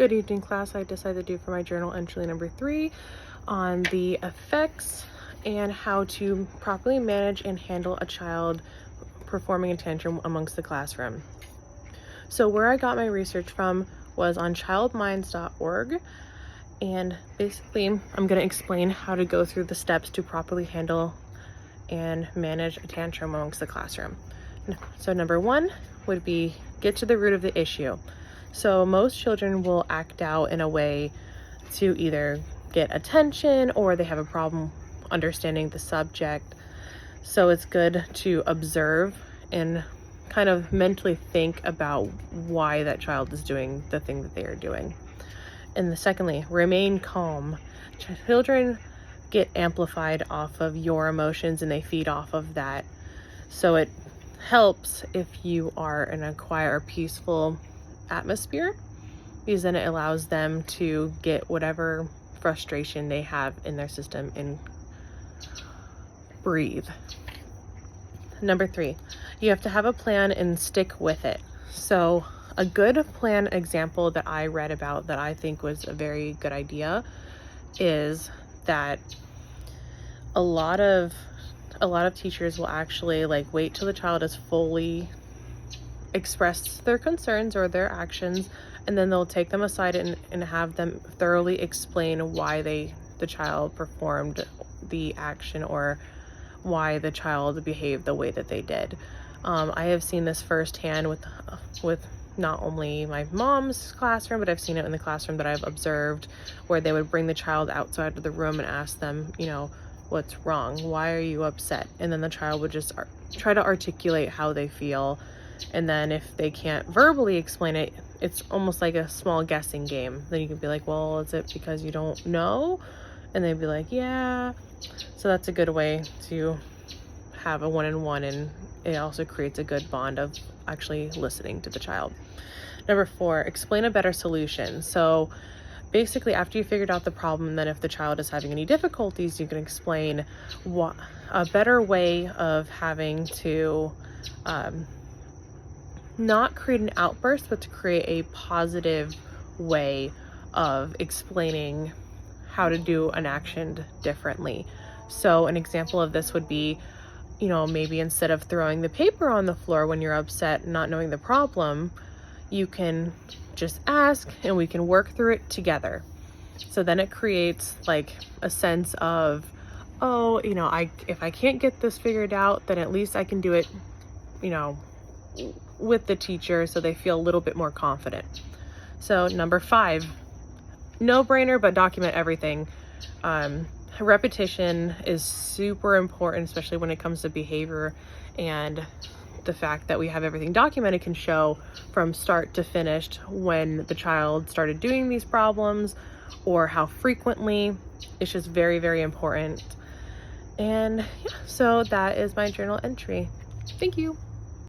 Good evening, class. I decided to do for my journal entry number 3 on the effects and how to properly manage and handle a child performing a tantrum amongst the classroom. So where I got my research from was on childminds.org, and basically I'm going to explain how to go through the steps to properly handle and manage a tantrum amongst the classroom. So number 1 would be get to the root of the issue. So most children will act out in a way to either get attention or they have a problem understanding the subject. So it's good to observe and kind of mentally think about why that child is doing the thing that they are doing. And secondly, remain calm. Children get amplified off of your emotions and they feed off of that. So it helps if you are in a quiet or peaceful atmosphere, because then it allows them to get whatever frustration they have in their system and breathe. Number 3, you have to have a plan and stick with it. So a good plan example that I read about that I think was a very good idea is that a lot of teachers will actually wait till the child is fully expressed their concerns or their actions, and then they'll take them aside and have them thoroughly explain why the child performed the action or why the child behaved the way that they did. I have seen this firsthand with not only my mom's classroom, but I've seen it in the classroom that I've observed, where they would bring the child outside of the room and ask them, what's wrong? Why are you upset? And then the child would just try to articulate how they feel. And then if they can't verbally explain it, it's almost like a small guessing game. Then you can be like, well, is it because you don't know? And they'd be like, yeah. So that's a good way to have a one-on-one, and it also creates a good bond of actually listening to the child. Number 4, explain a better solution. So basically, after you figured out the problem, then if the child is having any difficulties, you can explain what a better way of having to not create an outburst, but to create a positive way of explaining how to do an action differently. So an example of this would be, maybe instead of throwing the paper on the floor when you're upset, not knowing the problem, you can just ask and we can work through it together. So then it creates a sense of, if I can't get this figured out, then at least I can do it, with the teacher, so they feel a little bit more confident. So number 5, no brainer, but document everything. Repetition is super important, especially when it comes to behavior, and the fact that we have everything documented can show from start to finish when the child started doing these problems or how frequently. It's just very, very important. And yeah, so that is my journal entry. Thank you.